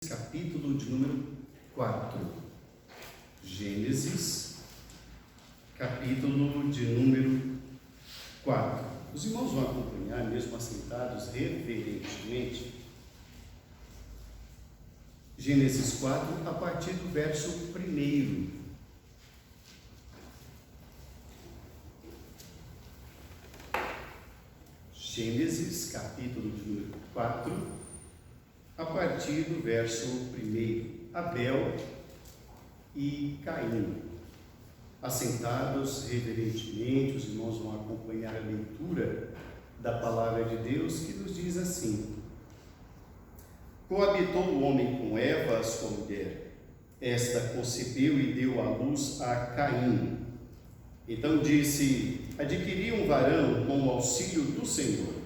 Capítulo de número 4. Gênesis, capítulo de número 4. Os irmãos vão acompanhar, mesmo assentados reverentemente, Gênesis 4, a partir do verso 1. Gênesis, capítulo de número 4, a partir do verso 1. Abel e Caim. Assentados reverentemente, os irmãos vão acompanhar a leitura da palavra de Deus, que nos diz assim: Coabitou o homem com Eva, sua mulher. Esta concebeu e deu à luz a Caim. Então disse: adquiri um varão com o auxílio do Senhor.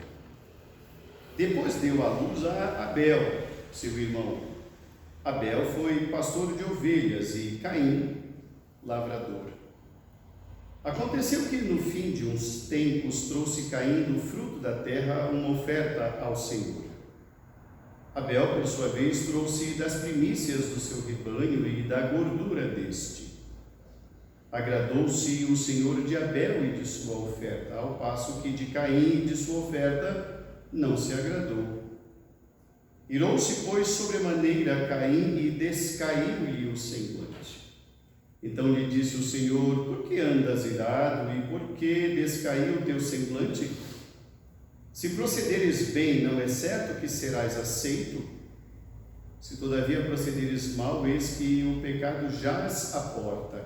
Depois deu à luz a Abel, seu irmão. Abel foi pastor de ovelhas e Caim, lavrador. Aconteceu que no fim de uns tempos trouxe Caim do fruto da terra uma oferta ao Senhor. Abel, por sua vez, trouxe das primícias do seu rebanho e da gordura deste. Agradou-se o Senhor de Abel e de sua oferta, ao passo que de Caim e de sua oferta não se agradou. Irou-se, pois, sobremaneira Caim e descaiu-lhe o semblante. Então lhe disse o Senhor: por que andas irado e por que descaiu o teu semblante? Se procederes bem, não é certo que serás aceito? Se todavia procederes mal, eis que o pecado jaz à porta.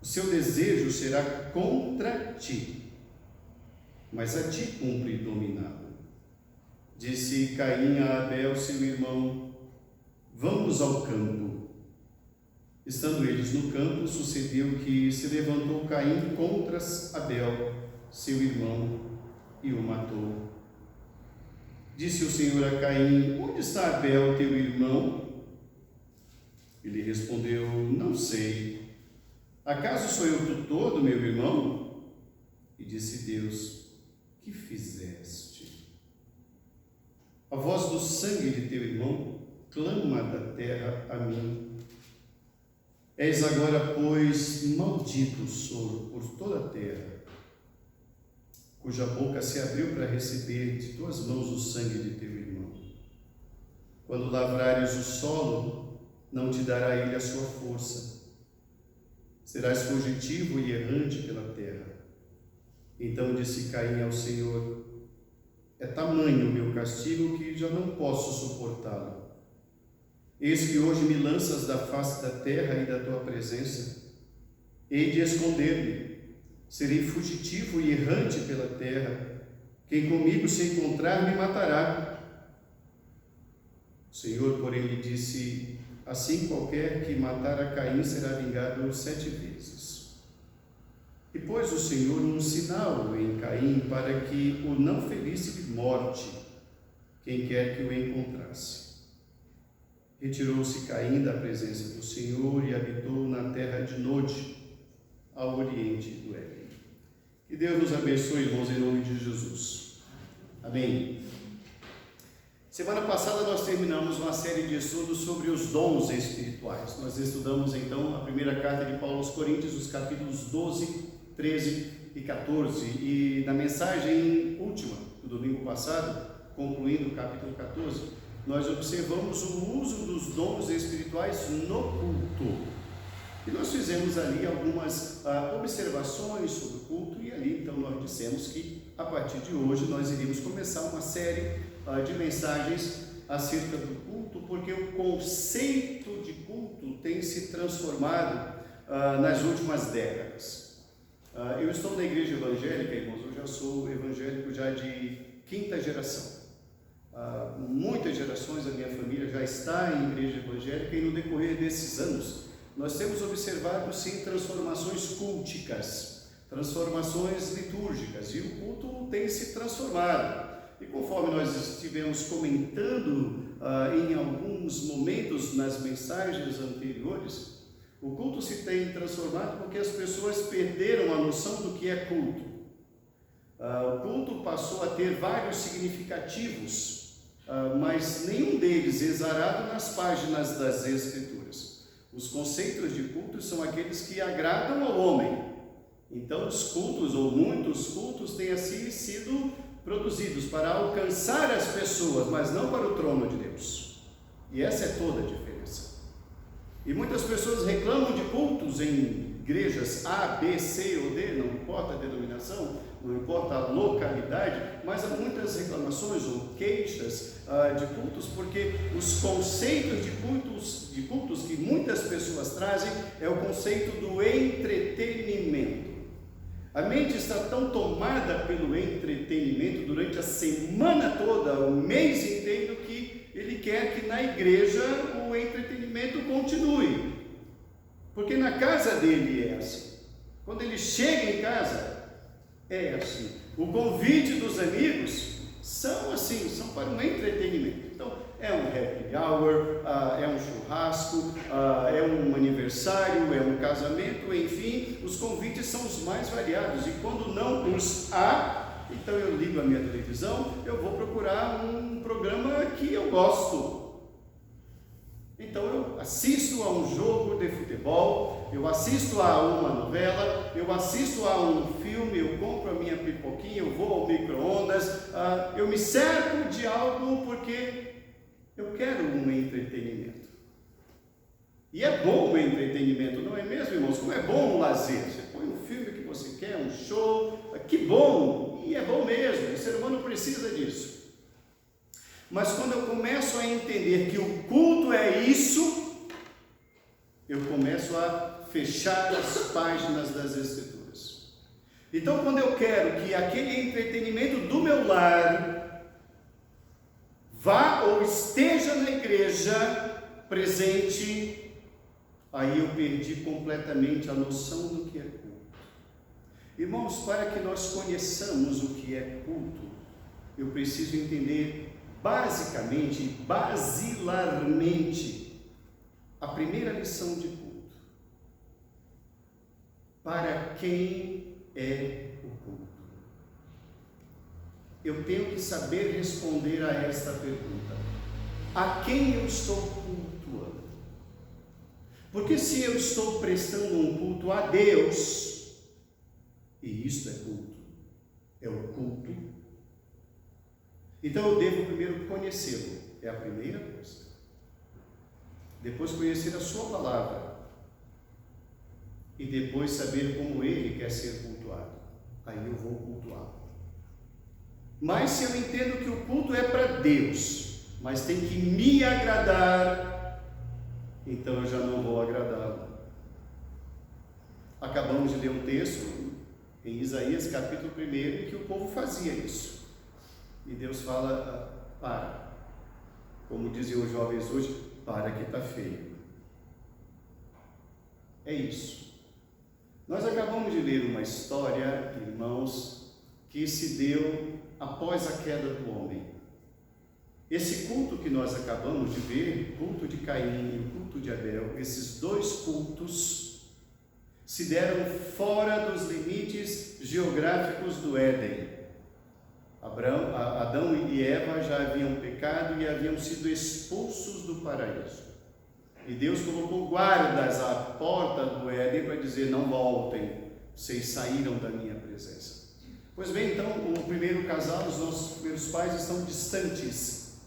O seu desejo será contra ti, mas a ti cumpre dominá-lo. Disse Caim a Abel, seu irmão: vamos ao campo. Estando eles no campo, sucedeu que se levantou Caim contra Abel, seu irmão, e o matou. Disse o Senhor a Caim: onde está Abel, teu irmão? Ele respondeu: não sei. Acaso sou eu tutor do meu irmão? E disse Deus: que fizeste? A voz do sangue de teu irmão clama da terra a mim. És agora, pois, maldito sou por toda a terra, cuja boca se abriu para receber de tuas mãos o sangue de teu irmão. Quando lavrares o solo, não te dará ele a sua força. Serás fugitivo e errante pela terra. Então disse Caim ao Senhor: é tamanho o meu castigo que já não posso suportá-lo. Eis que hoje me lanças da face da terra e da tua presença. Hei de esconder-me. Serei fugitivo e errante pela terra. Quem comigo se encontrar me matará. O Senhor, porém, lhe disse: assim qualquer que matar a Caim será vingado 7 vezes. E pôs o Senhor um sinal em Caim para que o não ferisse de morte quem quer que o encontrasse. Retirou-se Caim da presença do Senhor e habitou na terra de Nod, ao oriente do Éden. Que Deus nos abençoe, irmãos, em nome de Jesus. Amém. Semana passada nós terminamos uma série de estudos sobre os dons espirituais. Nós estudamos então a primeira carta de Paulo aos Coríntios, os capítulos 12, 13 e 14. E na mensagem última do domingo passado, concluindo o capítulo 14, nós observamos o uso dos dons espirituais no culto. E nós fizemos ali algumas observações sobre o culto, e ali então nós dissemos que a partir de hoje nós iríamos começar uma série de mensagens acerca do culto, porque o conceito de culto tem se transformado nas últimas décadas. Eu estou na igreja evangélica, irmãos, eu já sou evangélico já de 5ª geração. Muitas gerações da minha família já está em igreja evangélica, e no decorrer desses anos nós temos observado sim transformações culticas, transformações litúrgicas, e o culto tem se transformado. E conforme nós estivemos comentando em alguns momentos nas mensagens anteriores, o culto se tem transformado porque as pessoas perderam a noção do que é culto. O culto passou a ter vários significativos mas nenhum deles exarado nas páginas das Escrituras. Os conceitos de culto são aqueles que agradam ao homem. Então, os cultos, ou muitos cultos, têm assim sido produzidos para alcançar as pessoas, mas não para o trono de Deus. E essa é toda a diferença. E muitas pessoas reclamam de cultos em igrejas A, B, C ou D, não importa a denominação, não importa a localidade, mas há muitas reclamações ou queixas de cultos, porque os conceitos de cultos que muitas pessoas trazem é o conceito do entretenimento. A mente está tão tomada pelo entretenimento durante a semana toda, o mês inteiro, que ele quer que na igreja o entretenimento continue. Porque na casa dele é assim. Quando ele chega em casa, é assim. O convite dos amigos são assim, são para um entretenimento. Então, é um happy hour, é um churrasco, é um aniversário, é um casamento, enfim, os convites são os mais variados. E quando não os há, então eu ligo a minha televisão, eu vou procurar um programa que eu gosto. Então eu assisto a um jogo de futebol, eu assisto a uma novela, eu assisto a um filme, eu compro a minha pipoquinha, eu vou ao micro-ondas, eu me cerco de algo porque eu quero um entretenimento. E é bom o entretenimento, não é mesmo, irmãos? Como é bom o lazer. Você põe um filme que você quer, um show, que bom, e é bom mesmo, o ser humano precisa disso. Mas quando eu começo a entender que o culto é isso, eu começo a fechar as páginas das Escrituras. Então, quando eu quero que aquele entretenimento do meu lar vá ou esteja na igreja presente, aí eu perdi completamente a noção do que é culto. Irmãos, para que nós conheçamos o que é culto, eu preciso entender basicamente, basilarmente, a primeira lição de culto. Para quem é o culto? Eu tenho que saber responder a esta pergunta. A quem eu estou cultuando? Porque se eu estou prestando um culto a Deus, e isto é culto, é o culto, então eu devo primeiro conhecê-lo, é a primeira coisa. Depois conhecer a sua palavra. E depois saber como ele quer ser cultuado. Aí eu vou cultuá-lo. Mas se eu entendo que o culto é para Deus, mas tem que me agradar, então eu já não vou agradá-lo. Acabamos de ler um texto em Isaías capítulo 1, em que o povo fazia isso. E Deus fala, para, como diziam os jovens hoje, para que está feio. É isso. Nós acabamos de ler uma história, irmãos, que se deu após a queda do homem. Esse culto que nós acabamos de ver, o culto de Caim e o culto de Abel, esses dois cultos se deram fora dos limites geográficos do Éden. Adão e Eva já haviam pecado e haviam sido expulsos do paraíso. E Deus colocou guardas à porta do Éden para dizer, não voltem, vocês saíram da minha presença. Pois bem, então, o primeiro casal, os nossos primeiros pais estão distantes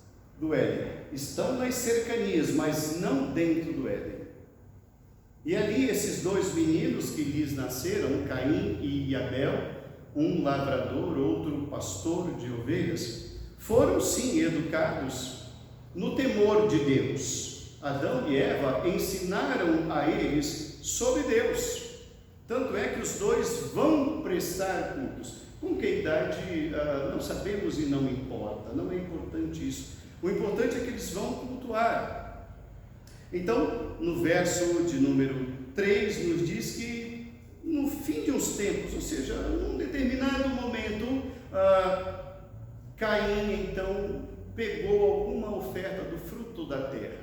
do Éden. Estão nas cercanias, mas não dentro do Éden. E ali esses dois meninos que lhes nasceram, Caim e Abel, um lavrador, outro pastor de ovelhas, foram sim educados no temor de Deus. Adão e Eva ensinaram a eles sobre Deus. Tanto é que os dois vão prestar cultos. Com que idade não sabemos e não importa, não é importante isso. O importante é que eles vão cultuar. Então, no verso de número 3, nos diz que no fim de uns tempos, ou seja, num determinado momento, Caim então pegou alguma oferta do fruto da terra.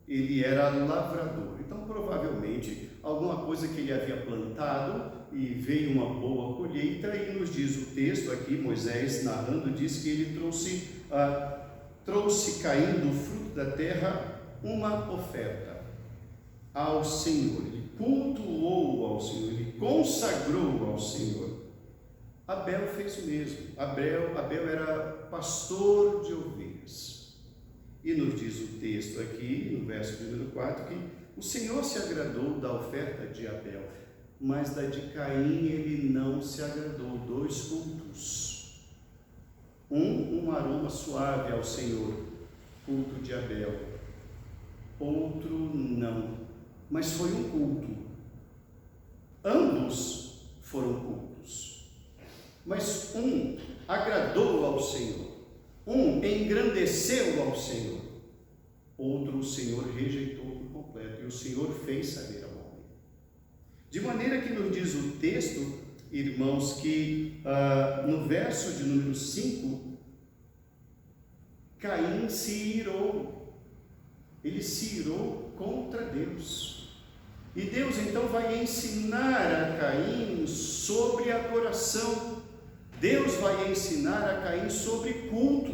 Ele era lavrador, então provavelmente alguma coisa que ele havia plantado e veio uma boa colheita, e nos diz o texto aqui, Moisés narrando, diz que ele trouxe trouxe Caim do fruto da terra uma oferta ao Senhor. Ele cultuou ao Senhor, ele consagrou ao Senhor. Abel fez o mesmo. Abel era pastor de ovelhas. E nos diz o texto aqui, no verso número 4, que o Senhor se agradou da oferta de Abel, mas da de Caim ele não se agradou. 2 cultos. Um aroma suave ao Senhor, culto de Abel. Outro não, mas foi um culto. Ambos foram cultos, mas um agradou ao Senhor, um engrandeceu ao Senhor, outro o Senhor rejeitou por completo, e o Senhor fez saber ao homem. De maneira que nos diz o texto, irmãos, que no verso de número 5, Caim se irou, ele se irou contra Deus. E Deus então vai ensinar a Caim sobre adoração. Deus vai ensinar a Caim sobre culto.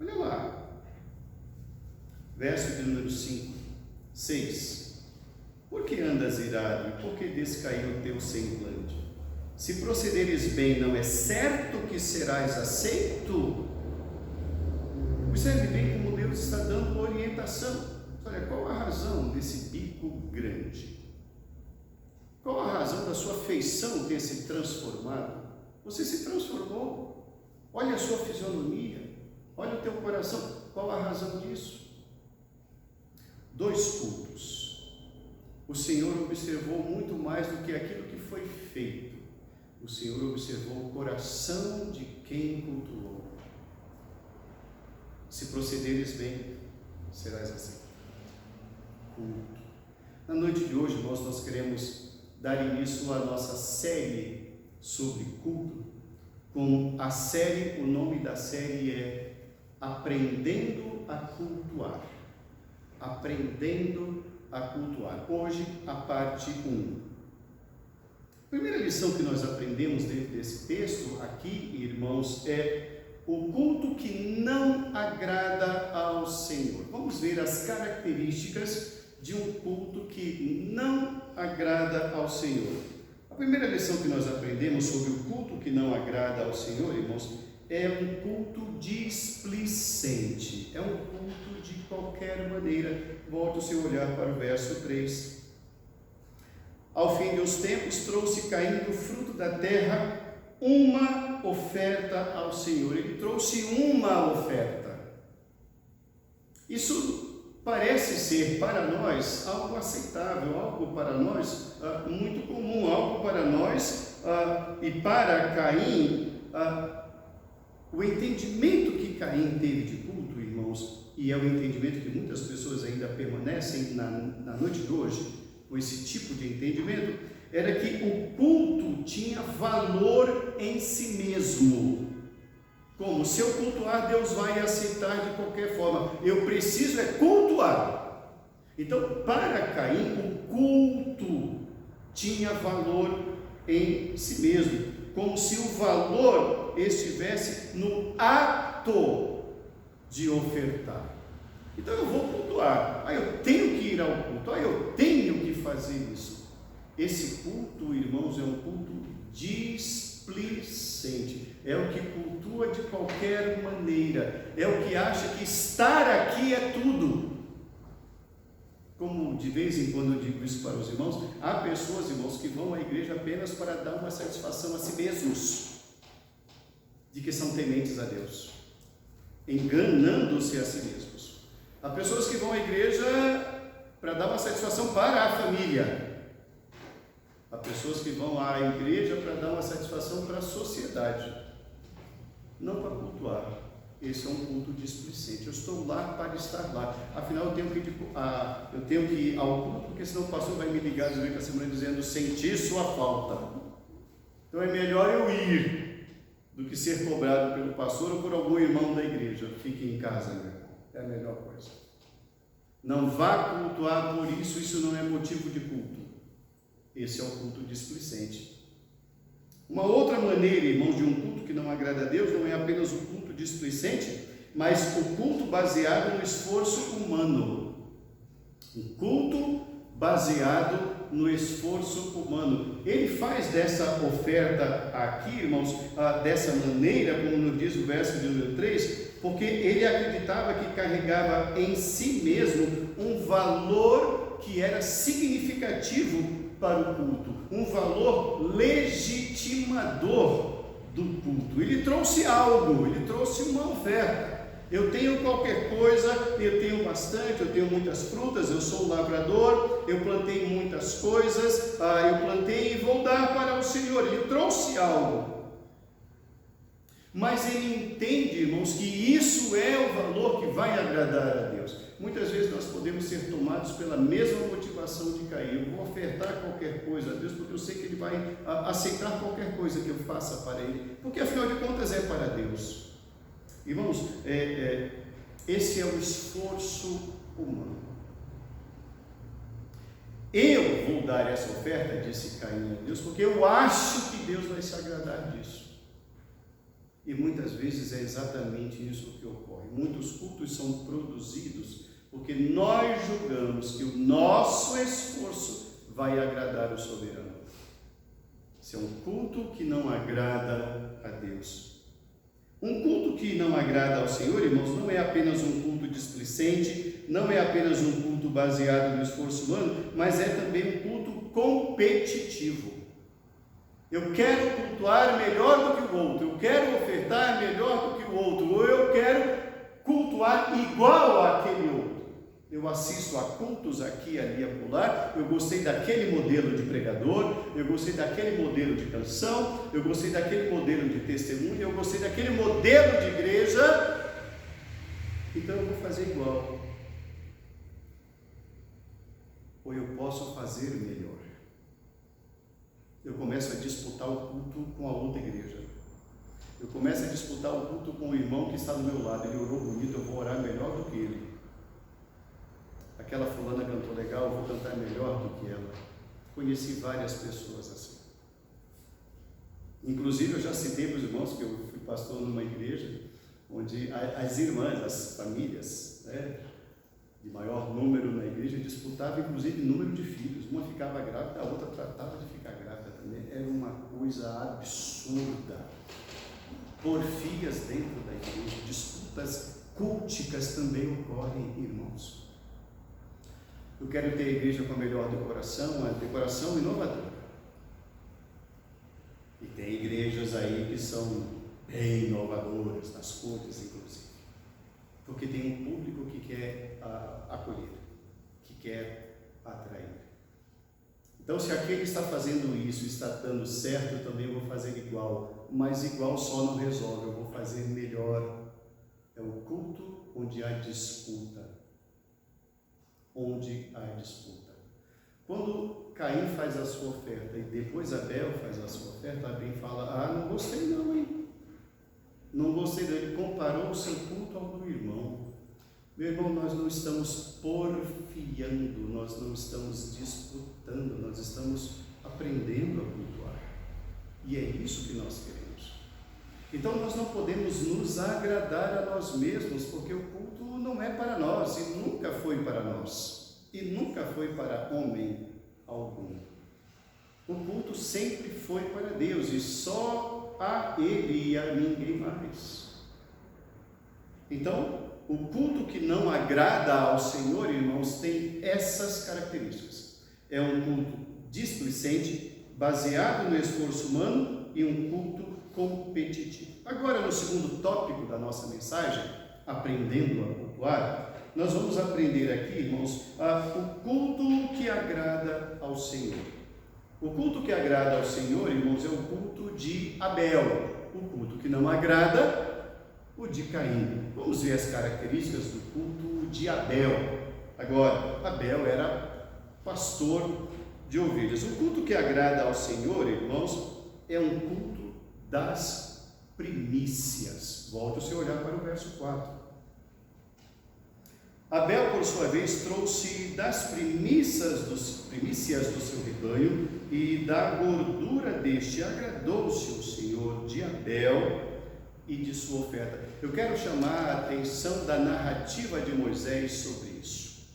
Olha lá. Verso de número 6. Por que andas irado? E por que descaiu o teu semblante? Se procederes bem, não é certo que serás aceito? Observe bem como Deus está dando orientação. Olha, qual a razão desse bico grande? Qual a razão da sua feição ter se transformado? Você se transformou. Olha a sua fisionomia, olha o teu coração. Qual a razão disso? 2 cultos. O Senhor observou muito mais do que aquilo que foi feito. O Senhor observou o coração de quem cultuou. Se procederes bem, serás aceito. Culto. Na noite de hoje, nós queremos dar início à nossa série sobre culto. Com a série, o nome da série é Aprendendo a Cultuar. Aprendendo a Cultuar. Hoje, a parte 1. A primeira lição que nós aprendemos dentro desse texto aqui, irmãos, é o culto que não agrada ao Senhor. Vamos ver as características de um culto que não agrada ao Senhor. A primeira lição que nós aprendemos sobre o culto que não agrada ao Senhor, irmãos, é um culto displicente, é um culto de qualquer maneira. Volte o seu olhar para o verso 3. Ao fim dos tempos, trouxe Caim do fruto da terra uma oferta ao Senhor. Ele trouxe uma oferta. Isso parece ser para nós algo aceitável, algo para nós muito comum, algo para nós e para Caim, o entendimento que Caim teve de culto, irmãos, e é o entendimento que muitas pessoas ainda permanecem na noite de hoje, com esse tipo de entendimento, era que o culto tinha valor em si mesmo. Como? Se eu cultuar, Deus vai aceitar de qualquer forma. Eu preciso cultuar. Então, para Caim, o culto tinha valor em si mesmo. Como se o valor estivesse no ato de ofertar. Então, eu vou cultuar. Eu tenho que ir ao culto. Eu tenho que fazer isso. Esse culto, irmãos, é um culto displicente. É o que cultua de qualquer maneira, é o que acha que estar aqui é tudo. Como de vez em quando eu digo isso para os irmãos, há pessoas, irmãos, que vão à igreja apenas para dar uma satisfação a si mesmos, de que são tementes a Deus, enganando-se a si mesmos. Há pessoas que vão à igreja para dar uma satisfação para a família. Há pessoas que vão à igreja para dar uma satisfação para a sociedade. Não para cultuar. Esse é um culto displicente. Eu estou lá para estar lá. Afinal, eu tenho que ir ao culto, porque senão o pastor vai me ligar durante a semana dizendo: senti sua falta. Então é melhor eu ir do que ser cobrado pelo pastor ou por algum irmão da igreja. Fique em casa, meu irmão. É a melhor coisa. Não vá cultuar por isso. Isso não é motivo de culto. Esse é o culto displicente. Uma outra maneira, irmãos, de um culto que não agrada a Deus, não é apenas o culto displicente, mas o culto baseado no esforço humano. Um culto baseado no esforço humano. Ele faz dessa oferta aqui, irmãos, dessa maneira, como nos diz o verso de número 3, porque ele acreditava que carregava em si mesmo um valor que era significativo para o culto, um valor legitimador do culto. Ele trouxe algo, ele trouxe uma oferta. Eu tenho qualquer coisa, eu tenho bastante, eu tenho muitas frutas, eu sou lavrador, eu plantei muitas coisas, eu plantei e vou dar para o Senhor. Ele trouxe algo. Mas ele entende, irmãos, que isso é o valor que vai agradar a Deus. Muitas vezes nós podemos ser tomados pela mesma motivação de Caim. Eu vou ofertar qualquer coisa a Deus, porque eu sei que Ele vai aceitar qualquer coisa que eu faça para Ele, porque afinal de contas é para Deus. Irmãos, esse é o esforço humano. Eu vou dar essa oferta, disse Caim a Deus, porque eu acho que Deus vai se agradar disso. E muitas vezes é exatamente isso que ocorre. Muitos cultos são produzidos porque nós julgamos que o nosso esforço vai agradar o soberano. Esse é um culto que não agrada a Deus. Um culto que não agrada ao Senhor, irmãos, não é apenas um culto displicente, não é apenas um culto baseado no esforço humano, mas é também um culto competitivo. Eu quero cultuar melhor do que o outro, eu quero ofertar melhor do que o outro, ou eu quero cultuar igual àquele outro. Eu assisto a cultos aqui e ali acolá, eu gostei daquele modelo de pregador, eu gostei daquele modelo de canção, eu gostei daquele modelo de testemunho, eu gostei daquele modelo de igreja, então eu vou fazer igual. Ou eu posso fazer melhor. Eu começo a disputar o culto com a outra igreja. Eu começo a disputar o culto com o irmão que está do meu lado. Ele orou bonito, eu vou orar melhor do que ele. Aquela fulana cantou legal, eu vou cantar melhor do que ela. Conheci várias pessoas assim. Inclusive, eu já citei para os irmãos que eu fui pastor numa igreja onde as irmãs, as famílias, né, de maior número na igreja, disputavam inclusive número de filhos. Uma ficava grávida, a outra tratava de ficar grávida também. Era uma coisa absurda. Porfias dentro da igreja, disputas culticas também ocorrem, irmãos. Eu quero ter a igreja com a melhor decoração, uma decoração inovadora. E tem igrejas aí que são bem inovadoras, nas cores inclusive. Porque tem um público que quer acolher, que quer atrair. Então, se aquele está fazendo isso, está dando certo, eu também vou fazer igual. Mas igual só não resolve, eu vou fazer melhor. É o culto onde há disputa. Onde há disputa. Quando Caim faz a sua oferta e depois Abel faz a sua oferta, Abel fala, não gostei não, hein? Não gostei dele. Ele comparou o seu culto ao do irmão. Meu irmão, nós não estamos porfiando, nós não estamos disputando, nós estamos aprendendo a cultuar. E é isso que nós queremos. Então nós não podemos nos agradar a nós mesmos, porque o culto não é para nós, e nunca foi para nós, e nunca foi para homem algum. O culto sempre foi para Deus, e só a Ele e a ninguém mais. Então, o culto que não agrada ao Senhor, irmãos, tem essas características. É um culto displicente, baseado no esforço humano, e um culto competitivo. Agora, no segundo tópico da nossa mensagem, aprendendo a cultuar, nós vamos aprender aqui, irmãos, o culto que agrada ao Senhor. O culto que agrada ao Senhor, irmãos, é o culto de Abel. O culto que não agrada, o de Caim. Vamos ver as características do culto de Abel. Agora, Abel era pastor de ovelhas. O culto que agrada ao Senhor, irmãos, é um culto das primícias. Volte o seu olhar para o verso 4. Abel, por sua vez, trouxe das primícias do seu rebanho e da gordura deste. Agradou-se o Senhor de Abel e de sua oferta. Eu quero chamar a atenção da narrativa de Moisés sobre isso.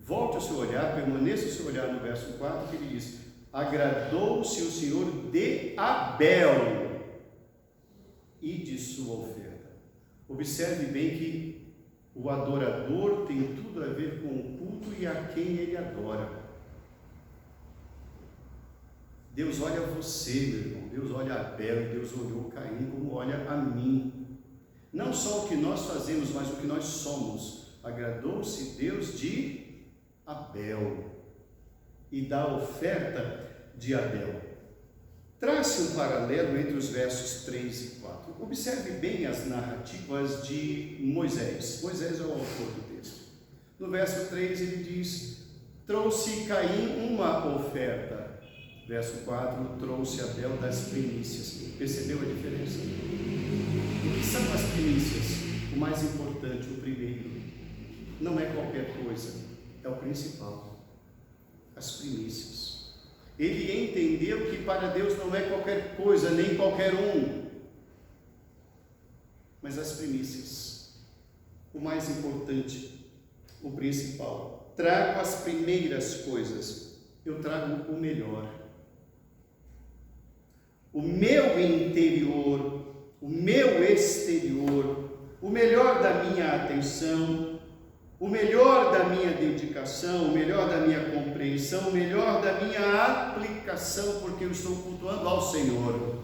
Volte o seu olhar, permaneça o seu olhar no verso 4, que ele diz: agradou-se o Senhor de Abel e de sua oferta. Observe bem que o adorador tem tudo a ver com o culto e a quem ele adora. Deus olha você, meu irmão, Deus olha Abel e Deus olhou Caim como olha a mim. Não só o que nós fazemos, mas o que nós somos. Agradou-se Deus de Abel e da oferta de Abel. Trace um paralelo entre os versos 3 e 4. Observe bem as narrativas de Moisés. Moisés é o autor do texto. No verso 3 ele diz: trouxe Caim uma oferta. Verso 4, trouxe Abel das primícias. Percebeu a diferença? O que são as primícias? O mais importante, o primeiro. Não é qualquer coisa, é o principal. As primícias. Ele entendeu que para Deus não é qualquer coisa, nem qualquer um, mas as primícias. O mais importante, o principal. Trago as primeiras coisas. Eu trago o melhor. O meu interior, o meu exterior, o melhor da minha atenção, o melhor da minha dedicação, o melhor da minha compreensão, o melhor da minha aplicação, porque eu estou cultuando ao Senhor.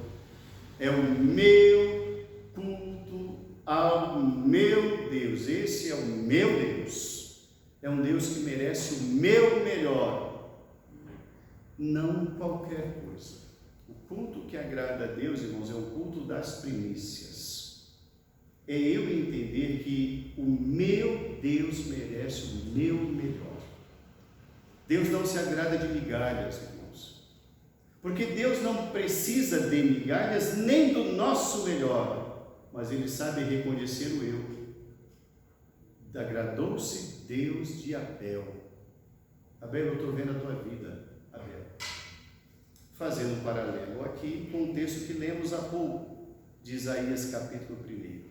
É o meu culto ao meu Deus. Esse é o meu Deus. É um Deus que merece o meu melhor, não qualquer coisa. O culto que agrada a Deus, irmãos, é o culto das primícias. É eu entender que o meu Deus merece o meu melhor. Deus não se agrada de migalhas, irmãos. Porque Deus não precisa de migalhas nem do nosso melhor, mas Ele sabe reconhecer o eu. Agradou-se Deus de Abel. Abel, eu estou vendo a tua vida, Abel. Fazendo um paralelo aqui com o texto que lemos há pouco, de Isaías capítulo 1.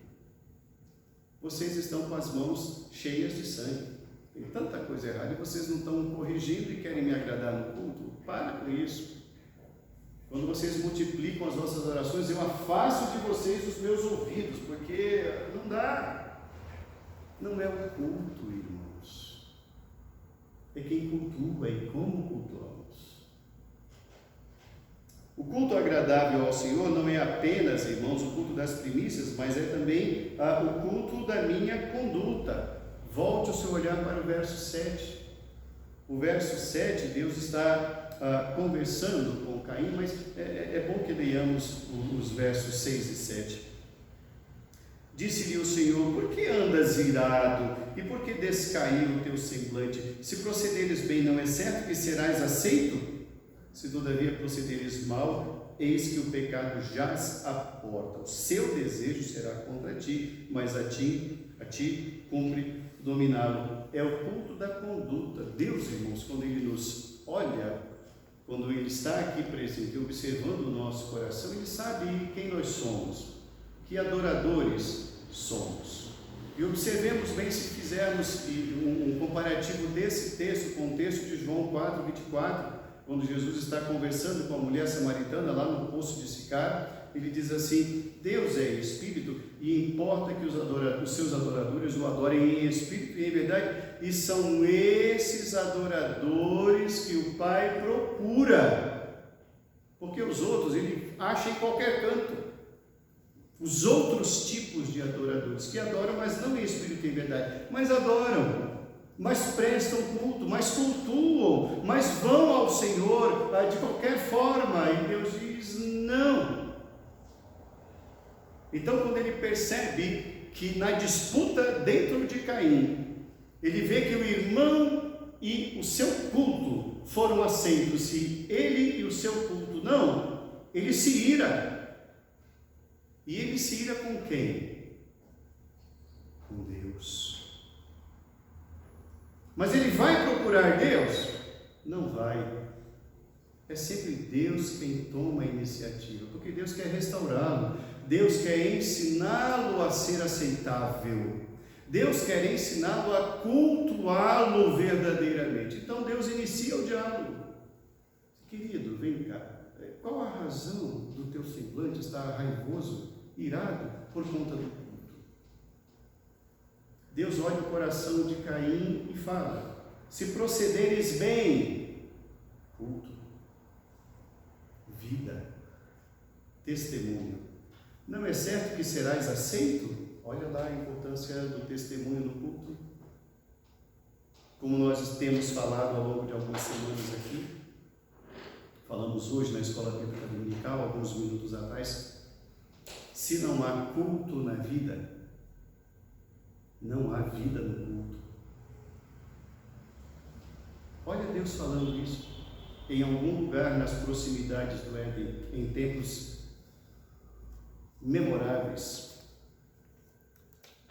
Vocês estão com as mãos cheias de sangue, tem tanta coisa errada e vocês não estão corrigindo e querem me agradar no culto? Para com isso. Quando vocês multiplicam as vossas orações, eu afasto de vocês os meus ouvidos, porque não dá. Não é o culto, irmãos. É quem cultua e como cultuamos. O culto agradável ao Senhor não é apenas, irmãos, o culto das primícias, mas é também o culto da minha conduta. Volte o seu olhar para o verso 7. O verso 7, Deus está conversando com Caim, mas é bom que leiamos os versos 6 e 7. Disse-lhe o Senhor: por que andas irado? E por que descaiu o teu semblante? Se procederes bem, não é certo que serás aceito? Se todavia procederes mal, eis que o pecado jaz à porta. O seu desejo será contra ti, mas a ti cumpre dominá-lo. É o culto da conduta. Deus, irmãos, quando Ele nos olha, quando Ele está aqui presente, observando o nosso coração, Ele sabe quem nós somos, que adoradores somos. E observemos bem, se fizermos um comparativo desse texto com o texto de João 4:24, quando Jesus está conversando com a mulher samaritana lá no poço de Sicar, ele diz assim: Deus é Espírito e importa que os seus adoradores o adorem em Espírito e em verdade, e são esses adoradores que o Pai procura, porque os outros ele acha em qualquer canto. Os outros tipos de adoradores que adoram, mas não em Espírito e em verdade, mas adoram, mas prestam culto, mas cultuam, mas vão ao Senhor de qualquer forma, e Deus diz não. Então, quando ele percebe que na disputa dentro de Caim, ele vê que o irmão e o seu culto foram aceitos, e ele e o seu culto não, ele se ira. E ele se ira com quem? Com Deus. Mas ele vai procurar Deus? Não vai. É sempre Deus quem toma a iniciativa, porque Deus quer restaurá-lo. Deus quer ensiná-lo a ser aceitável. Deus quer ensiná-lo a cultuá-lo verdadeiramente. Então Deus inicia o diálogo. Querido, vem cá. Qual a razão do teu semblante estar raivoso, irado, por conta do culto? Deus olha o coração de Caim e fala: se procederes bem, culto, vida, testemunho, não é certo que serás aceito? Olha lá a importância do testemunho no culto. Como nós temos falado ao longo de algumas semanas aqui, falamos hoje na Escola Bíblica Dominical, alguns minutos atrás, se não há culto na vida, não há vida no culto. Olha Deus falando isso em algum lugar nas proximidades do Éden, em tempos memoráveis.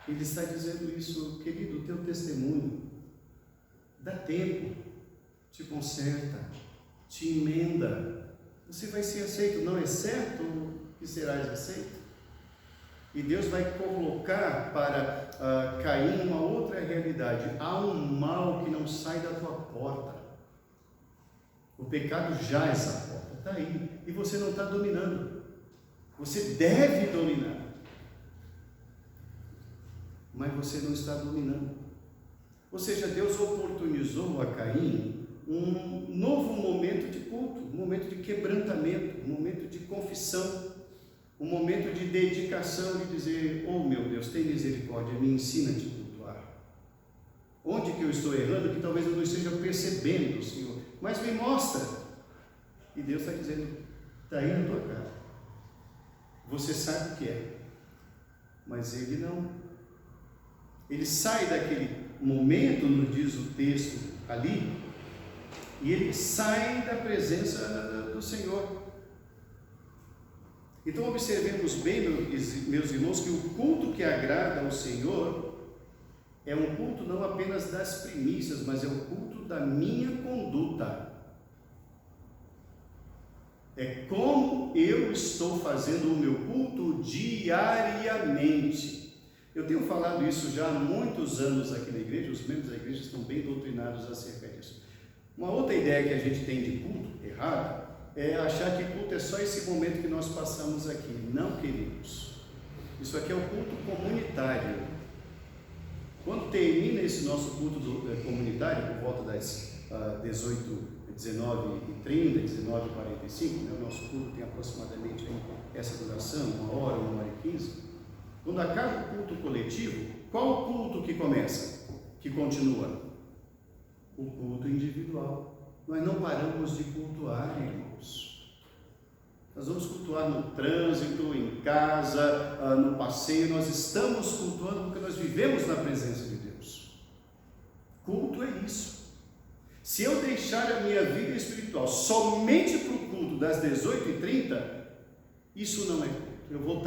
Ele está dizendo isso: querido, o teu testemunho dá tempo, te conserta, te emenda, você vai ser aceito. Não é certo que serás aceito? E Deus vai colocar para Caim uma outra realidade: há um mal que não sai da tua porta, o pecado jaz à porta, está aí, e você não está dominando. Você deve dominar, mas você não está dominando. Ou seja, Deus oportunizou a Caim um novo momento de culto, um momento de quebrantamento, um momento de confissão, um momento de dedicação, de dizer: oh meu Deus, tem misericórdia, me ensina a te cultuar. Onde que eu estou errando, que talvez eu não esteja percebendo, Senhor, mas me mostra. E Deus está dizendo: está aí na tua cara, você sabe o que é, mas ele não. Ele sai daquele momento, nos diz o texto ali, e ele sai da presença do Senhor. Então observemos bem, meus irmãos, que o culto que agrada ao Senhor é um culto não apenas das primícias, mas é o culto da minha conduta. É como eu estou fazendo o meu culto diariamente. Eu tenho falado isso já há muitos anos aqui na igreja, os membros da igreja estão bem doutrinados acerca disso. Uma outra ideia que a gente tem de culto, errado, é achar que culto é só esse momento que nós passamos aqui. Não, queridos. Isso aqui é o culto comunitário. Quando termina esse nosso culto comunitário, por volta das 19h30, 19h45, né? O nosso culto tem aproximadamente essa duração, 1 hora, 1h15. Quando acaba o culto coletivo, qual o culto que começa? Que continua? O culto individual. Nós não paramos de cultuar, irmãos. Nós vamos cultuar no trânsito, em casa, no passeio. Nós estamos cultuando porque nós vivemos na presença de Deus. Culto é isso. Se eu deixar a minha vida espiritual somente para o culto das 18h30, isso não é culto. Eu vou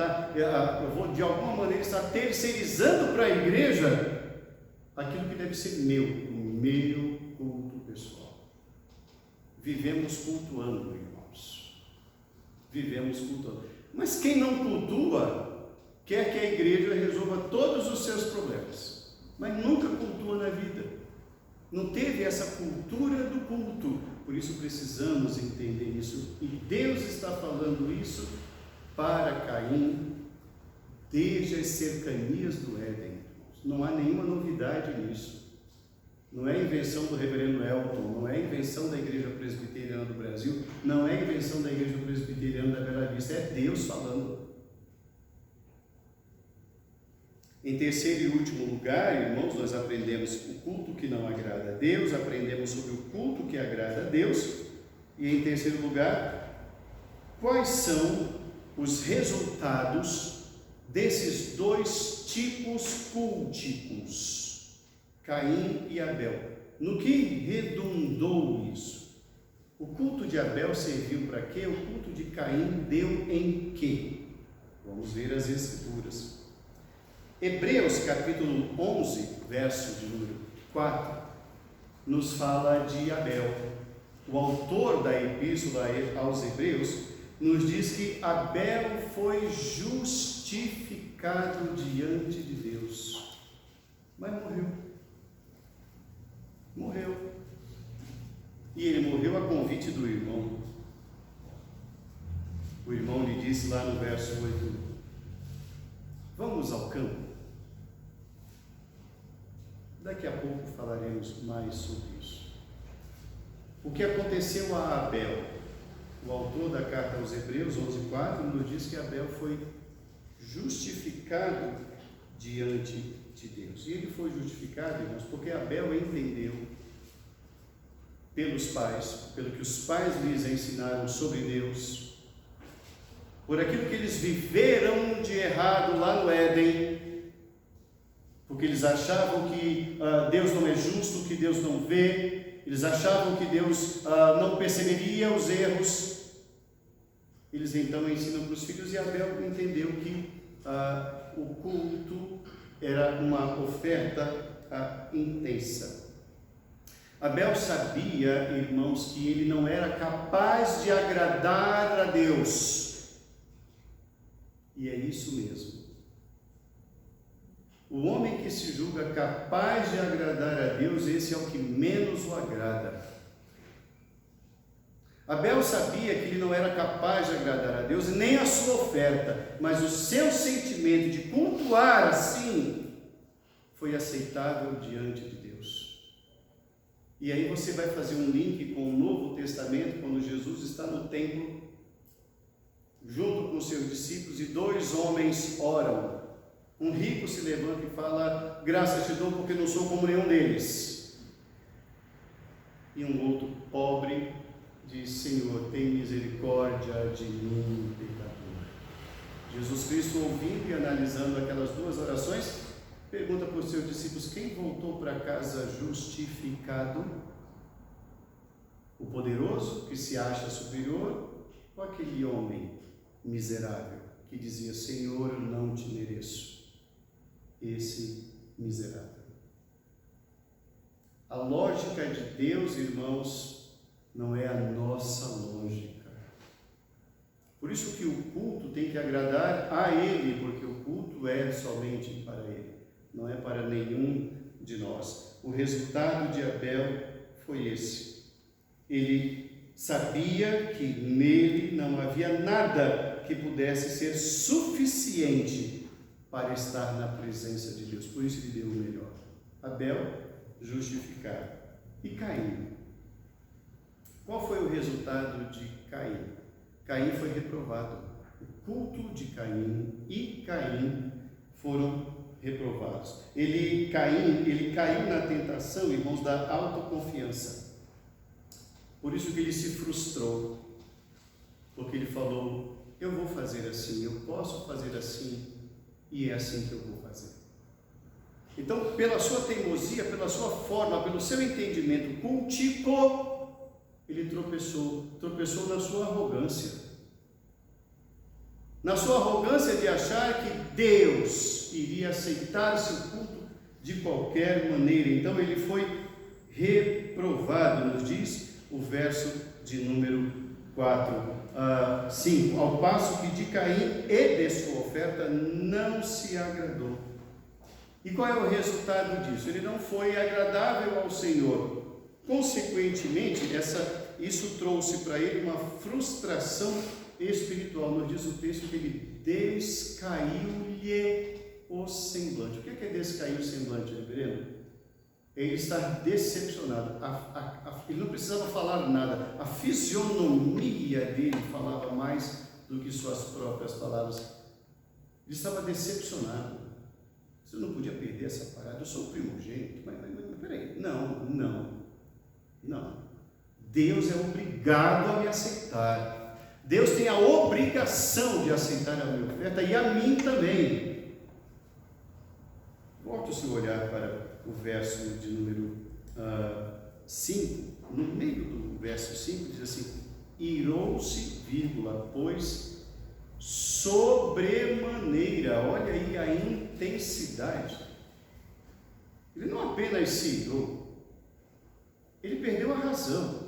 de alguma maneira estar terceirizando para a igreja aquilo que deve ser meu culto pessoal. Vivemos cultuando, irmãos. Vivemos cultuando. Mas quem não cultua quer que a igreja resolva todos os seus problemas, mas nunca cultua na vida. Não teve essa cultura do culto. Por isso precisamos entender isso. E Deus está falando isso para Caim desde as cercanias do Éden. Não há nenhuma novidade nisso. Não é invenção do reverendo Elton, não é invenção da Igreja Presbiteriana do Brasil, não é invenção da Igreja Presbiteriana da Bela Vista, é Deus falando. Em terceiro e último lugar, irmãos, nós aprendemos o culto que não agrada a Deus, aprendemos sobre o culto que agrada a Deus, e em terceiro lugar, quais são os resultados desses dois tipos culticos, Caim e Abel. No que redundou isso? O culto de Abel serviu para quê? O culto de Caim deu em quê? Vamos ver as Escrituras. Hebreus capítulo 11, verso de número 4, nos fala de Abel. O autor da epístola aos Hebreus nos diz que Abel foi justificado diante de Deus, mas morreu. Morreu. E ele morreu a convite do irmão. O irmão lhe disse lá no verso 8: vamos ao campo. Daqui a pouco falaremos mais sobre isso. O que aconteceu a Abel? O autor da carta aos Hebreus 11:4 nos diz que Abel foi justificado diante de Deus. E ele foi justificado, irmãos, porque Abel entendeu pelos pais, pelo que os pais lhes ensinaram sobre Deus, por aquilo que eles viveram de errado lá no Éden, porque eles achavam que Deus não é justo, que Deus não vê, eles achavam que Deus não perceberia os erros. Eles então ensinam para os filhos, e Abel entendeu que o culto era uma oferta intensa. Abel sabia, irmãos, que ele não era capaz de agradar a Deus. E é isso mesmo. O homem que se julga capaz de agradar a Deus, esse é o que menos o agrada. Abel sabia que ele não era capaz de agradar a Deus, nem a sua oferta, mas o seu sentimento de cultuar assim foi aceitável diante de Deus. E aí você vai fazer um link com o Novo Testamento, quando Jesus está no templo, junto com os seus discípulos, e dois homens oram. Um rico se levanta e fala: graças te dou porque não sou como nenhum deles. E um outro pobre diz: Senhor, tem misericórdia de mim, pecador. Jesus Cristo, ouvindo e analisando aquelas duas orações, pergunta para os seus discípulos: quem voltou para casa justificado? O poderoso, que se acha superior, ou aquele homem miserável que dizia: Senhor, eu não te mereço? Esse miserável. A lógica de Deus, irmãos, não é a nossa lógica. Por isso que o culto tem que agradar a Ele, porque o culto é somente para Ele, não é para nenhum de nós. O resultado de Abel foi esse. Ele sabia que nele não havia nada que pudesse ser suficiente para estar na presença de Deus. Por isso ele deu o melhor. Abel, justificado. E Caim? Qual foi o resultado de Caim? Caim foi reprovado. O culto de Caim e Caim foram reprovados. Caim caiu na tentação, irmãos, da autoconfiança. Por isso que ele se frustrou, porque ele falou: eu vou fazer assim, eu posso fazer assim, e é assim que eu vou fazer. Então, pela sua teimosia, pela sua forma, pelo seu entendimento cultico, ele tropeçou na sua arrogância. Na sua arrogância de achar que Deus iria aceitar seu culto de qualquer maneira. Então ele foi reprovado, nos diz o verso de número 5. Ao passo que de Caim e de sua oferta não se agradou. E qual é o resultado disso? Ele não foi agradável ao Senhor. Consequentemente, isso trouxe para ele uma frustração espiritual. Nos diz o texto que ele descaiu-lhe o semblante. O que é descair o semblante, reverendo? Ele está decepcionado. Ele não precisava falar nada. A fisionomia dele falava mais do que suas próprias palavras. Ele estava decepcionado. Você não podia perder essa parada. Eu sou o primogênito. Mas peraí. Não. Deus é obrigado a me aceitar. Deus tem a obrigação de aceitar a minha oferta e a mim também. Volte o seu olhar para o verso de número 5. No meio do verso 5 diz assim: irou-se, pois sobremaneira. Olha aí a intensidade. Ele não apenas se irou, ele perdeu a razão.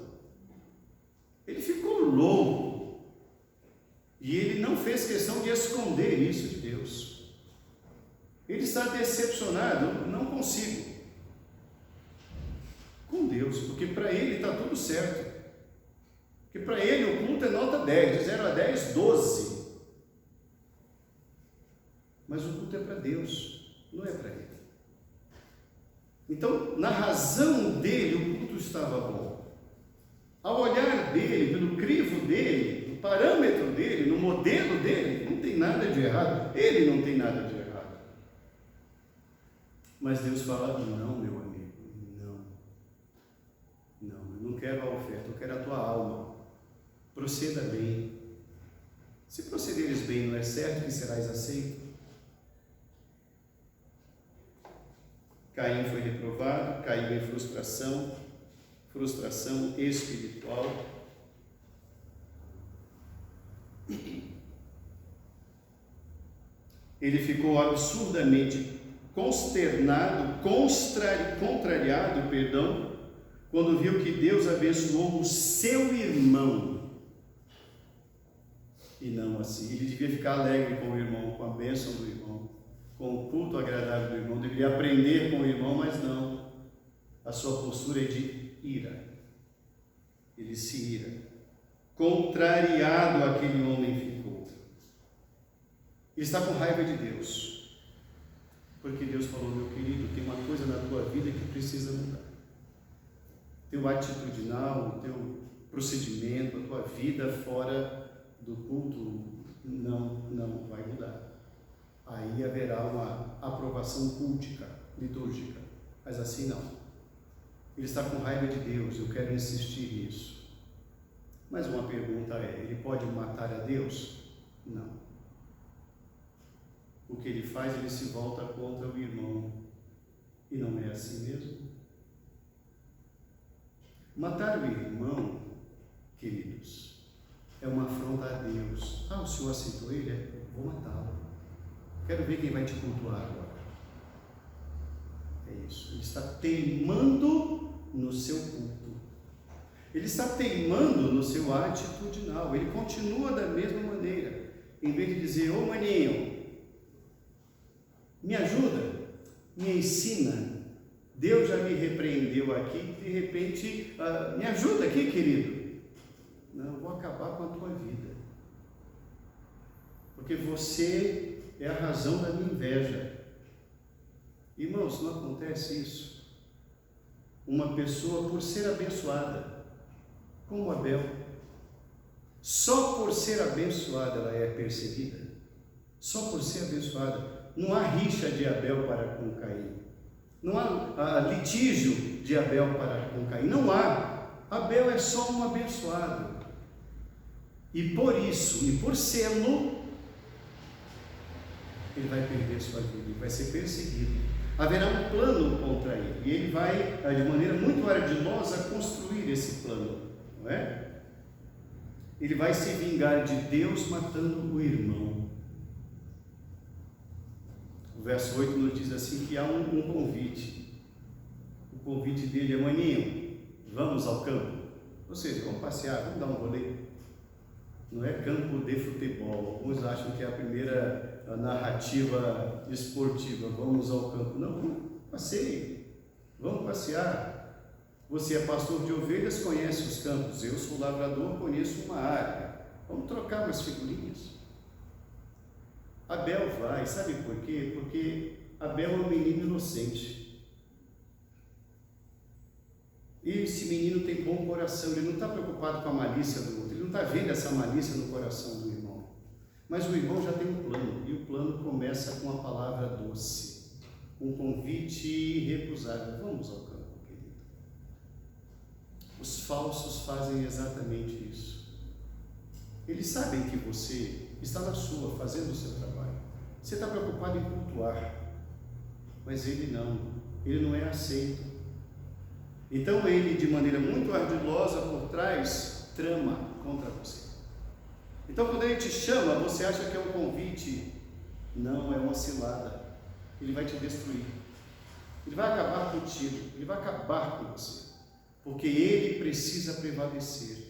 Ele ficou louco. fez questão de esconder isso de Deus. Ele está decepcionado, não consigo, com Deus, porque para ele está tudo certo. Porque para ele o culto é nota 10, de 0 a 10, 12. Mas o culto é para Deus, não é para ele. Então, na razão dele, o culto estava bom. Ao olhar dele, pelo crivo dele, no parâmetro dele, no modelo dele, não tem nada de errado. Ele não tem nada de errado. Mas Deus fala: não, meu amigo, não. Não, eu não quero a oferta, eu quero a tua alma. Proceda bem. Se procederes bem, não é certo que serás aceito? Caim foi reprovado, caiu em frustração espiritual. Ele ficou absurdamente consternado, contrariado, quando viu que Deus abençoou o seu irmão. E não assim. Ele devia ficar alegre com o irmão, com a bênção do irmão, com o culto agradável do irmão, deveria aprender com o irmão, mas não. A sua postura é de ira. Ele se ira. Contrariado aquele homem ficou. Ele está com raiva de Deus. Porque Deus falou: meu querido, tem uma coisa na tua vida que precisa mudar. Teu atitudinal, o teu procedimento, a tua vida fora do culto não vai mudar. Aí haverá uma aprovação cultica, litúrgica, mas assim não. Ele está com raiva de Deus, eu quero insistir nisso. Mas uma pergunta é: ele pode matar a Deus? Não. O que ele faz, ele se volta contra o irmão. E não é assim mesmo? Matar o irmão, queridos, é uma afronta a Deus. O Senhor aceitou ele? Vou matá-lo. Quero ver quem vai te cultuar agora. É isso. Ele está teimando no seu culto. Ele está teimando no seu atitudinal. Ele continua da mesma maneira. Em vez de dizer: ô maninho, me ajuda, me ensina. Deus já me repreendeu aqui, de repente, me ajuda aqui, querido. Não, vou acabar com a tua vida. Porque você é a razão da minha inveja. Irmãos, não acontece isso. Uma pessoa, por ser abençoada, como Abel, só por ser abençoada ela é perseguida. Só por ser abençoada. Não há rixa de Abel para com Caim. Não há litígio de Abel para com Caim. Não há. Abel é só um abençoado. E por isso, e por sê-lo, ele vai perder sua vida, ele vai ser perseguido. Haverá um plano contra ele, e ele vai, de maneira muito ardilosa, construir esse plano, não é? Ele vai se vingar de Deus matando o irmão. O verso 8 nos diz assim que há um convite. O convite dele é: maninho, vamos ao campo. Ou seja, vamos passear, vamos dar um rolê. Não é campo de futebol. Alguns acham que é a primeira narrativa esportiva. Vamos ao campo. Não, passeie. Vamos passear. Você é pastor de ovelhas, conhece os campos. Eu sou lavrador, conheço uma área. Vamos trocar umas figurinhas. Abel vai, sabe por quê? Porque Abel é um menino inocente. E esse menino tem bom coração, ele não está preocupado com a malícia do outro, ele não está vendo essa malícia no coração do irmão. Mas o irmão já tem um plano, e o plano começa com a palavra doce, um convite irrecusável. Vamos ao campo, querido. Os falsos fazem exatamente isso. Eles sabem que você está na sua, fazendo o seu trabalho. Você está preocupado em cultuar, mas ele não é aceito. Então ele, de maneira muito ardilosa por trás, trama contra você. Então quando ele te chama, você acha que é um convite? Não, é uma cilada. Ele vai te destruir. Ele vai acabar contigo, ele vai acabar com você, porque ele precisa prevalecer.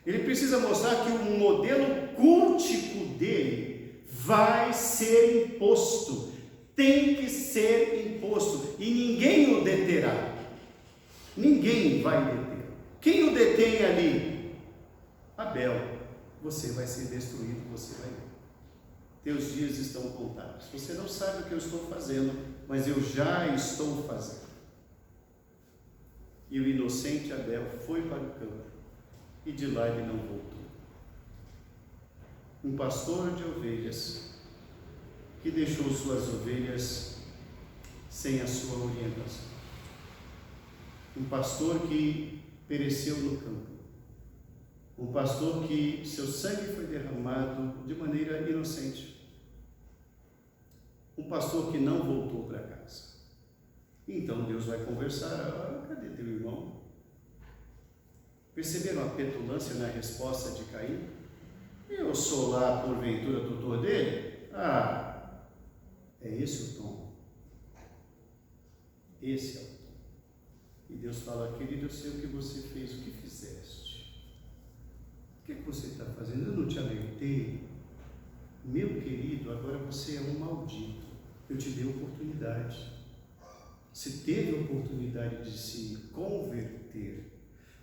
Ele precisa mostrar que o modelo cultico dele vai ser imposto. Tem que ser imposto. E ninguém o deterá. Ninguém vai deter. Quem o detém ali? Abel. Você vai ser destruído, você vai ver. Teus dias estão contados. Você não sabe o que eu estou fazendo, mas eu já estou fazendo. E o inocente Abel foi para o campo, e de lá ele não voltou. Um pastor de ovelhas, que deixou suas ovelhas sem a sua orientação. Um pastor que pereceu no campo. Um pastor que seu sangue foi derramado de maneira inocente. Um pastor que não voltou para casa. Então Deus vai conversar. Cadê teu irmão? Perceberam a petulância na resposta de Caim? Eu sou lá, porventura, tutor dele? É esse o tom. Esse é o tom. E Deus fala, querido, eu sei o que você fez, o que fizeste. O que você está fazendo? Eu não te alertei. Meu querido, agora você é um maldito. Eu te dei oportunidade. Você teve a oportunidade de se converter.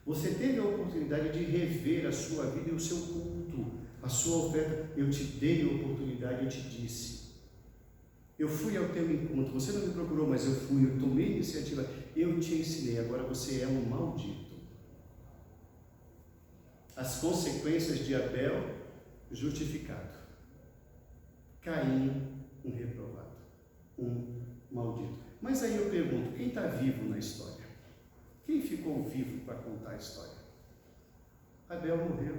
Você teve a oportunidade de rever a sua vida e o seu culto, a sua oferta. Eu te dei a oportunidade, eu te disse. Eu fui ao teu encontro. Você não me procurou, mas eu fui. Eu tomei iniciativa. Eu te ensinei. Agora você é um maldito. As consequências de Abel, justificado. Caim, um reprovado, um maldito. Mas aí eu pergunto, quem está vivo na história? Quem ficou vivo para contar a história? Abel morreu.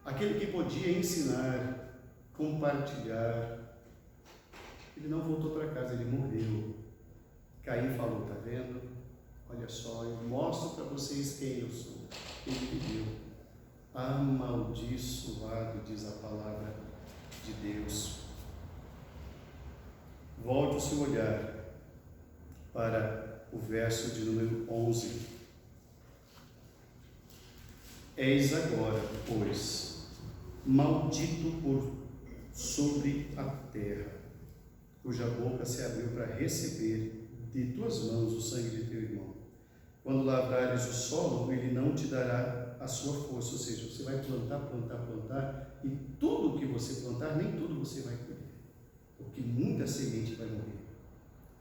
Aquele que podia ensinar, compartilhar, ele não voltou para casa, ele morreu. Caim falou, está vendo? Olha só, eu mostro para vocês quem eu sou. Ele viveu. Amaldiçoado, diz a palavra de Deus. Volte o seu olhar para o verso de número 11. Eis agora, pois, maldito por sobre a terra, cuja boca se abriu para receber de tuas mãos o sangue de teu irmão. Quando lavrares o solo, ele não te dará a sua força, ou seja, você vai plantar, e tudo que você plantar, nem tudo você vai colher, porque muita semente vai morrer.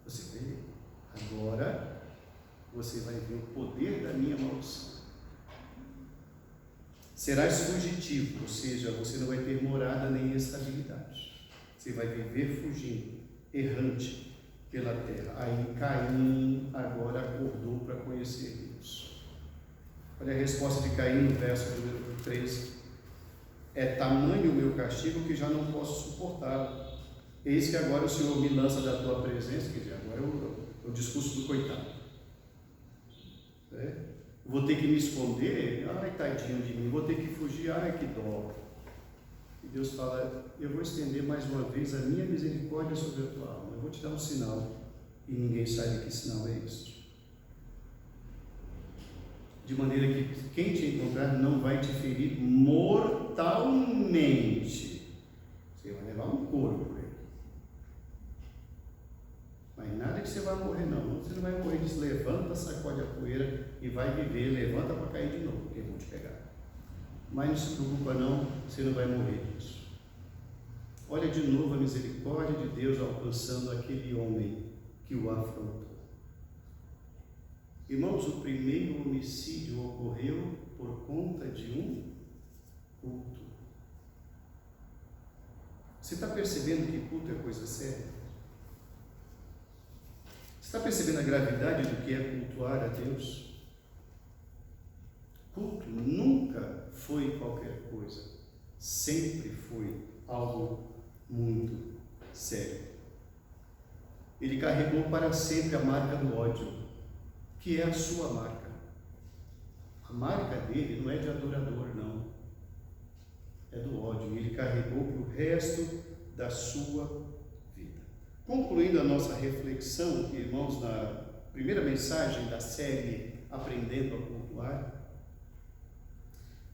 Você vê? Agora, você vai ver o poder da minha maldição. Serás fugitivo, ou seja, você não vai ter morada nem estabilidade. Você vai viver fugindo, errante pela terra. Aí Caim agora acordou para conhecer Deus. Olha a resposta de Caim no verso número 13. É tamanho o meu castigo que já não posso suportá-lo. Eis que agora o Senhor me lança da tua presença. Quer dizer, agora é o discurso do coitado. Vou ter que me esconder, ai tadinho de mim, vou ter que fugir, ai que dó. E Deus fala, eu vou estender mais uma vez a minha misericórdia sobre a tua alma, eu vou te dar um sinal, e ninguém sabe que sinal é este. De maneira que quem te encontrar não vai te ferir mortalmente. Você vai levar um couro por ele. Mas nada que você vai morrer não. Você não vai morrer, diz, levanta, sacode a poeira e vai viver, levanta para cair de novo, porque vão te pegar. Mas não se preocupa não, você não vai morrer disso. Olha de novo a misericórdia de Deus alcançando aquele homem que o afrontou. Irmãos, o primeiro homicídio ocorreu por conta de um culto. Você está percebendo que culto é coisa séria? Você está percebendo a gravidade do que é cultuar a Deus? Culto nunca foi qualquer coisa, sempre foi algo muito sério. Ele carregou para sempre a marca do ódio, que é a sua marca. A marca dele não é de adorador, não. É do ódio. Ele carregou para o resto da sua vida. Concluindo a nossa reflexão, irmãos, na primeira mensagem da série Aprendendo a Cultuar,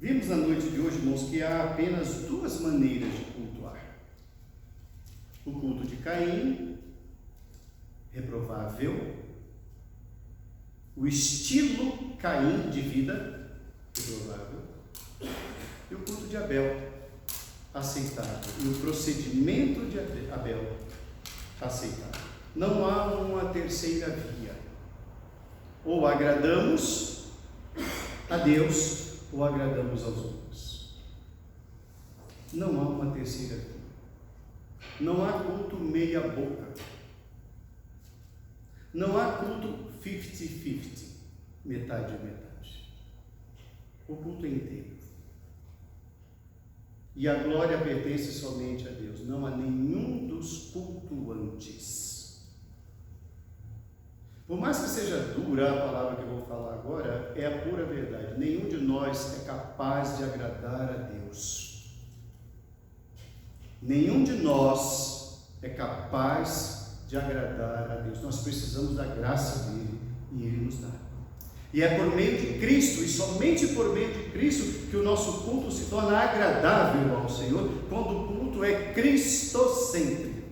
Vimos na noite de hoje, irmãos, que há apenas duas maneiras de cultuar. O culto de Caim, reprovável. O estilo Caim de vida, reprovável. E o culto de Abel, aceitável. E o procedimento de Abel, aceitável. Não há uma terceira via. Ou agradamos a Deus, ou agradamos aos outros. Não há uma terceira via. Não há culto meia boca. Não há culto 50-50, metade e metade. O culto é inteiro. E a glória pertence somente a Deus, não a nenhum dos cultuantes. Por mais que seja dura a palavra que eu vou falar agora, é a pura verdade. Nenhum de nós é capaz de agradar a Deus. Nenhum de nós é capaz de agradar a Deus. Nós precisamos da graça dele e ele nos dá. E é por meio de Cristo, e somente por meio de Cristo, que o nosso culto se torna agradável ao Senhor, quando o culto é cristocêntrico,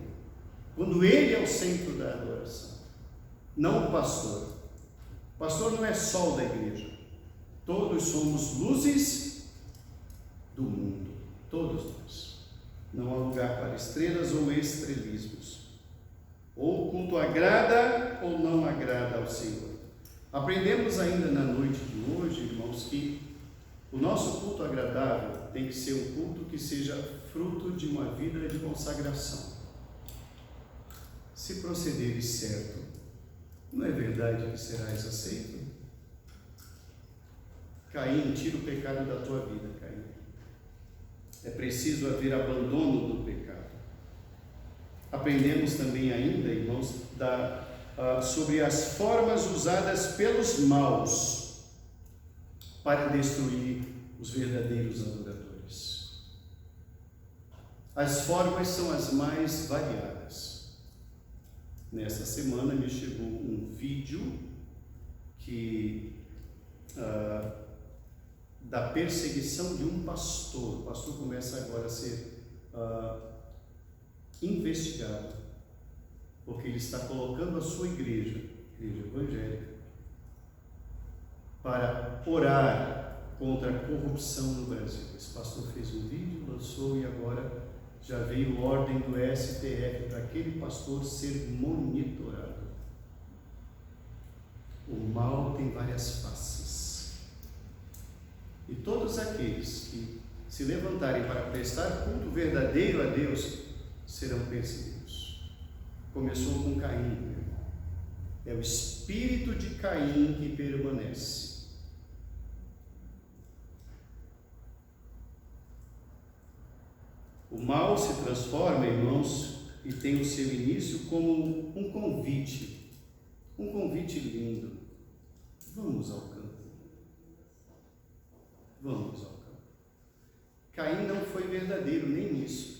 quando ele é o centro da adoração, não o pastor. O pastor não é sol da igreja. Todos somos luzes do mundo, todos nós. Não há lugar para estrelas ou estrelismos. Ou o culto agrada ou não agrada ao Senhor. Aprendemos ainda na noite de hoje, irmãos, que o nosso culto agradável tem que ser um culto que seja fruto de uma vida de consagração. Se procederes certo, não é verdade que serás aceito? Caim, tira o pecado da tua vida, Caim. É preciso haver abandono do pecado. Aprendemos também ainda, irmãos, sobre as formas usadas pelos maus para destruir os verdadeiros adoradores. As formas são as mais variadas. Nessa semana me chegou um vídeo da perseguição de um pastor. O pastor começa agora a ser investigado, porque ele está colocando a sua igreja evangélica, para orar contra a corrupção no Brasil. Esse pastor fez um vídeo, lançou, e agora já veio ordem do STF para aquele pastor ser monitorado. O mal tem várias faces, e todos aqueles que se levantarem para prestar culto verdadeiro a Deus serão perseguidos. Começou com Caim, meu irmão. É o espírito de Caim que permanece. O mal se transforma, irmãos, e tem o seu início como um convite lindo. Vamos ao campo. Vamos ao campo. Caim não foi verdadeiro nem nisso.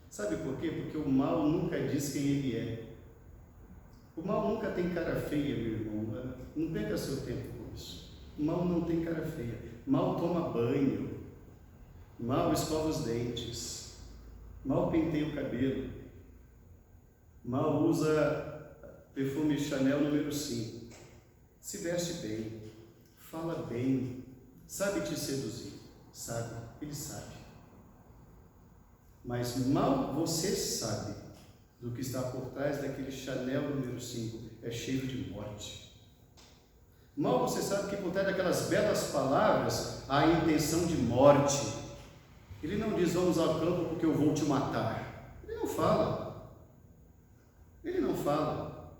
Sabe por quê? Porque o mal nunca diz quem ele é. O mal nunca tem cara feia, meu irmão. Não perca seu tempo com isso. O mal não tem cara feia. Mal toma banho. Mal escova os dentes. Mal penteia o cabelo. Mal usa perfume Chanel número 5. Se veste bem. Fala bem. Sabe te seduzir. Sabe. Ele sabe. Mas mal você sabe do que está por trás daquele Chanel número 5, é cheiro de morte. Mal você sabe que por trás daquelas belas palavras há a intenção de morte. Ele não diz vamos ao campo porque eu vou te matar. Ele não fala. Ele não fala.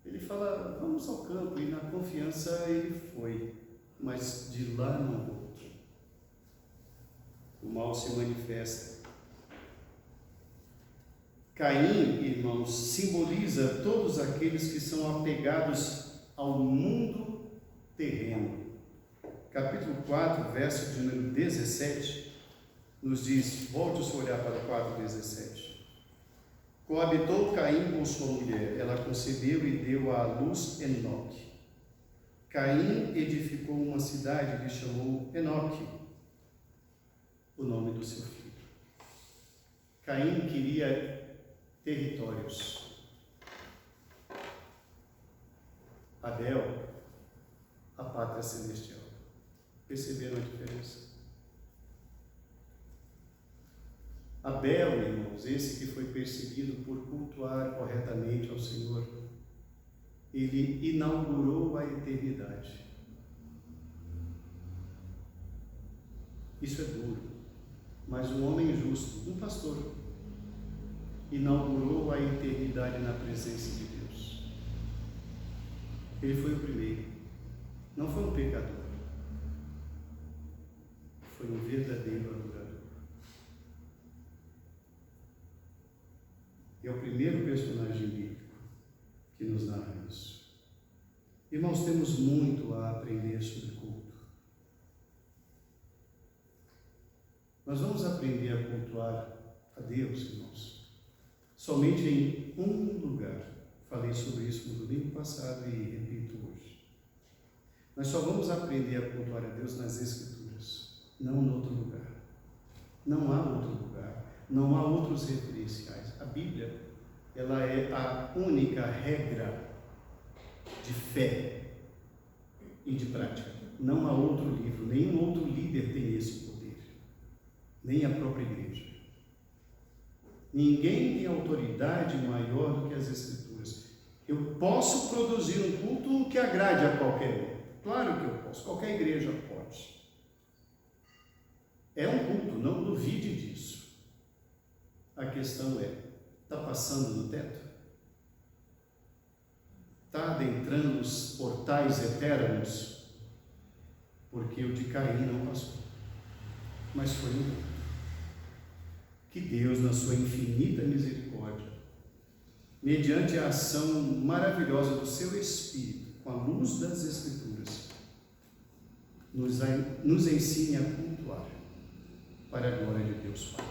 Ele fala vamos ao campo, e na confiança ele foi, mas de lá não voltou. O mal se manifesta. Caim, irmãos, simboliza todos aqueles que são apegados ao mundo terreno. Capítulo 4, verso de número 17, nos diz, volte o seu olhar para o 4, 17. Coabitou Caim com sua mulher, ela concebeu e deu à luz Enoque. Caim edificou uma cidade que chamou Enoque, o nome do seu filho. Caim queria territórios. Abel, a pátria celestial. Perceberam a diferença? Abel, irmãos, esse que foi perseguido por cultuar corretamente ao Senhor, ele inaugurou a eternidade. Isso é duro, mas um homem justo, um pastor, inaugurou a eternidade na presença de Deus. Ele foi o primeiro, não foi um pecador, foi um verdadeiro adorador. É o primeiro personagem bíblico que nos narra isso. Irmãos, temos muito a aprender sobre culto. Nós vamos aprender a cultuar a Deus, irmãos, somente em um lugar. Falei sobre isso no domingo passado e repito hoje. Nós só vamos aprender a cultuar a Deus nas Escrituras, não em outro lugar. Não há outro lugar, não há outros referenciais. A Bíblia, ela é a única regra de fé e de prática. Não há outro livro, nenhum outro líder tem esse poder, nem a própria igreja. Ninguém tem autoridade maior do que as Escrituras. Eu posso produzir um culto que agrade a qualquer um. Claro que eu posso, qualquer igreja pode. É um culto, não duvide disso. A questão é, está passando no teto? Está adentrando os portais eternos? Porque o de Caim não passou, mas foi um culto. Que Deus, na sua infinita misericórdia, mediante a ação maravilhosa do seu Espírito, com a luz das Escrituras, nos ensine a cultuar para a glória de Deus Pai.